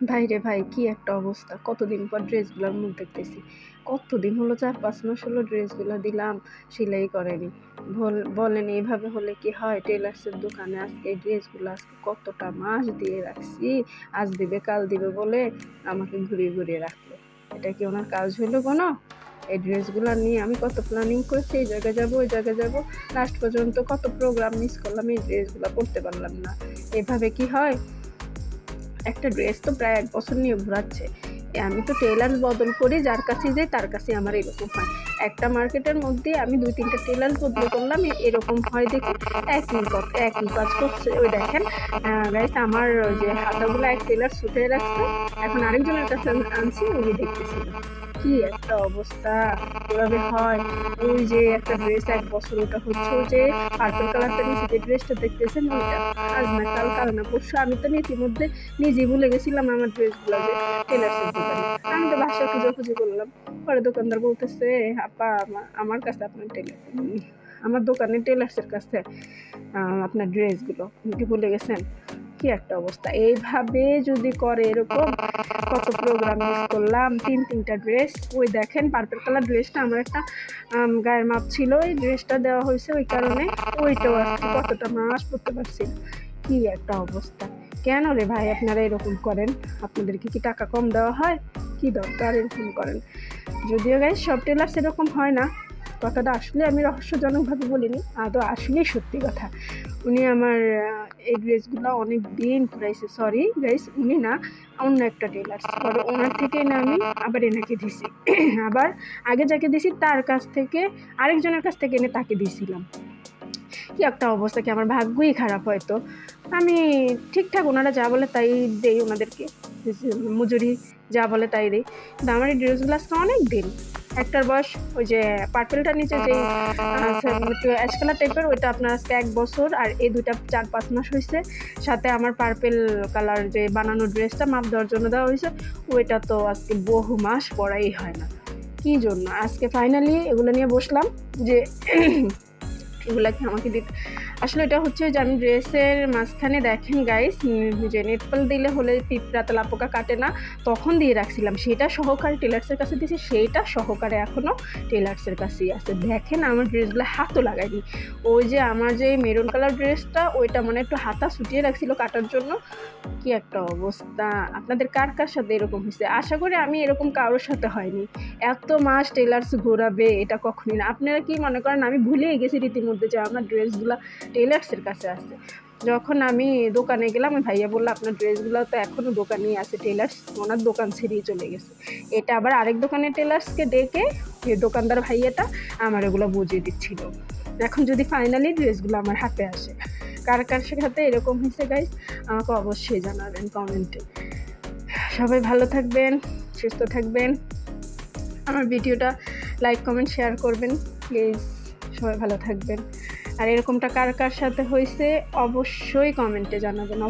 ভাই রে ভাই, কি একটা অবস্থা! কতদিন পর ড্রেসগুলোর মুখ দেখতেছি। কতদিন হলো, 4-5 মাস হলো ড্রেসগুলো দিলাম, সেলাই করেনি। বলেন এইভাবে হলে কি হয়? টেলার্সের দোকানে আজকে এই ড্রেসগুলো আজকে কতটা মাস দিয়ে রাখছি, আজ দিবে কাল দিবে বলে আমাকে ঘুরিয়ে ঘুরিয়ে রাখলো। এটা কি ওনার কাজ হলো কোনো? এই ড্রেসগুলো নিয়ে আমি কত প্ল্যানিং করেছি, এই জায়গায় যাবো ওই জায়গায় যাবো, লাস্ট পর্যন্ত কত প্রোগ্রাম মিস করলাম, এই ড্রেসগুলো পরতে পারলাম না। এভাবে কি হয়? একটা ড্রেস তো প্রায় 1 বছর নিয়ে ঘোরাচ্ছে। আমি তো টেলার বদল করি, যার কাছে যাই তার কাছে আমার এরকম হয়। একটা মার্কেটের মধ্যে আমি 2-3টা টেলার বদল করলাম, এরকম হয় দেখি। একই কাজ করছে। ওই দেখেন গাইস, আমার ওই যে হাতাগুলো এক টেলার শুকিয়ে রাখছে, এখন আরেকজনের কাছে আনছি, উনি দেখতেছিল। কি একটা অবস্থা! এভাবে হয়? ওই যে একটা ড্রেস 1 বছর, ওটা হচ্ছে ওই যে পার্পল কালারটা নিচে যে ড্রেসটা দেখতেছেন ওইটা। আজ না কাল, কাল না পরশু আমি তো ইতিমধ্যে নিজেই ভুলে গেছিলাম আমার ড্রেসগুলো যে টেলার্সের দোকানে। আমি তো বাসায় খুঁজাখুঁজি করলাম। পরে দোকানদার বলতেছে, আপা আমার কাছে আপনার আমার দোকানে টেলার্সের কাছে আপনার ড্রেসগুলো আপনি কি ভুলে গেছেন? কি একটা অবস্থা! এইভাবে যদি করে এরকম, কত প্রোগ্রাম মিস করলাম, 3-3টা ড্রেস। ওই দেখেন পার্পল কালার ড্রেসটা আমার একটা গায়ের মাপ ছিল, ওই ড্রেসটা দেওয়া হয়েছে ওই কারণে। ওইটাও আজকে কতটা মাস পরতে পারছি না। কি একটা অবস্থা! কেন রে ভাই আপনারা এরকম করেন? আপনাদেরকে কি টাকা কম দেওয়া হয়? কি দরকার এরকম করেন? যদিও গাইস সব টেলার্স এরকম হয় না। কথাটা আসলে আমি রহস্যজনকভাবে বলিনি, আদৌ আসলেই সত্যি কথা। উনি আমার এই ড্রেসগুলো অনেক দিন ঘুরাইছে। সরি গাইস, উনি না, অন্য একটা টেলার্স। পরে ওনার থেকে না আমি আবার এনাকে দিছি। আবার আগে যাকে দিছি তার কাছ থেকে আরেকজনের কাছ থেকে এনে তাকে দিয়েছিলাম। কি একটা অবস্থা! কি আমার ভাগ্যই খারাপ হয়তো। আমি ঠিকঠাক ওনারা যা বলে তাই দেই ওনাদেরকে, মজুরি যা বলে তাই দিই। কিন্তু আমার এই ড্রেসগুলো আজকে অনেক দিন। একটার বয়স ওই যে পার্পেলটা নিচে যেই একটু অ্যাশ কালার টাইপের, ওইটা আপনার আজকে 1 বছর, আর এই দুইটা 4-5 মাস হয়েছে। সাথে আমার পার্পেল কালার যে বানানো ড্রেসটা মাপ দেওয়ার জন্য দেওয়া হয়েছে, ওইটা তো আজকে বহু মাস পরাই হয় না। কী জন্য আজকে ফাইনালি এগুলো নিয়ে বসলাম যে এগুলাকে আমাকে দিতে। আসলে এটা হচ্ছে যে আমি ড্রেসের মাঝখানে দেখেন গাইস, যে নেটপাল দিলে হলে পিঁপড়া তেলা পোকা কাটে না, তখন দিয়ে রাখছিলাম, সেটা সহকারে টেলার্সের কাছে দিয়েছি, সেইটা সহকারে এখনও টেলার্সের কাছেই আছে। দেখেন আমার ড্রেসগুলো হাতও লাগাইনি। ওই যে আমার যে মেরুন কালার ড্রেসটা, ওইটা মানে একটু হাতা ছুটিয়ে রাখছিল কাটার জন্য। কি একটা অবস্থা! আপনাদের কার কার সাথে এরকম হয়েছে? আশা করি আমি এরকম কারোর সাথে হয়নি। এত মাস টেলার্স ঘোরাবে এটা কখনই না। আপনারা কি মনে করেন আমি ভুলেই গেছি রীতিমধ্যে যে আমার ড্রেসগুলো টেলার্সের কাছে আছে? যখন আমি দোকানে গেলাম, ওই ভাইয়া বললো আপনার ড্রেসগুলো তো এখনও দোকানেই আছে, টেলার্স ওনার দোকান ছেড়েই চলে গেছে। এটা আবার আরেক দোকানের টেলার্সকে ডেকে দোকানদার ভাইয়াটা আমার এগুলো বুঝিয়ে দিচ্ছিল। এখন যদি ফাইনালি ড্রেসগুলো আমার হাতে আসে, কার কার সাথে এরকম হয়েছে গাইস আমাকে অবশ্যই জানাবেন কমেন্টে। সবাই ভালো থাকবেন, সুস্থ থাকবেন। আমার ভিডিওটা লাইক কমেন্ট শেয়ার করবেন প্লিজ। সবাই ভালো থাকবেন। আর এরকমটা কার কার সাথে হয়েছে অবশ্যই কমেন্টে জানাবেন।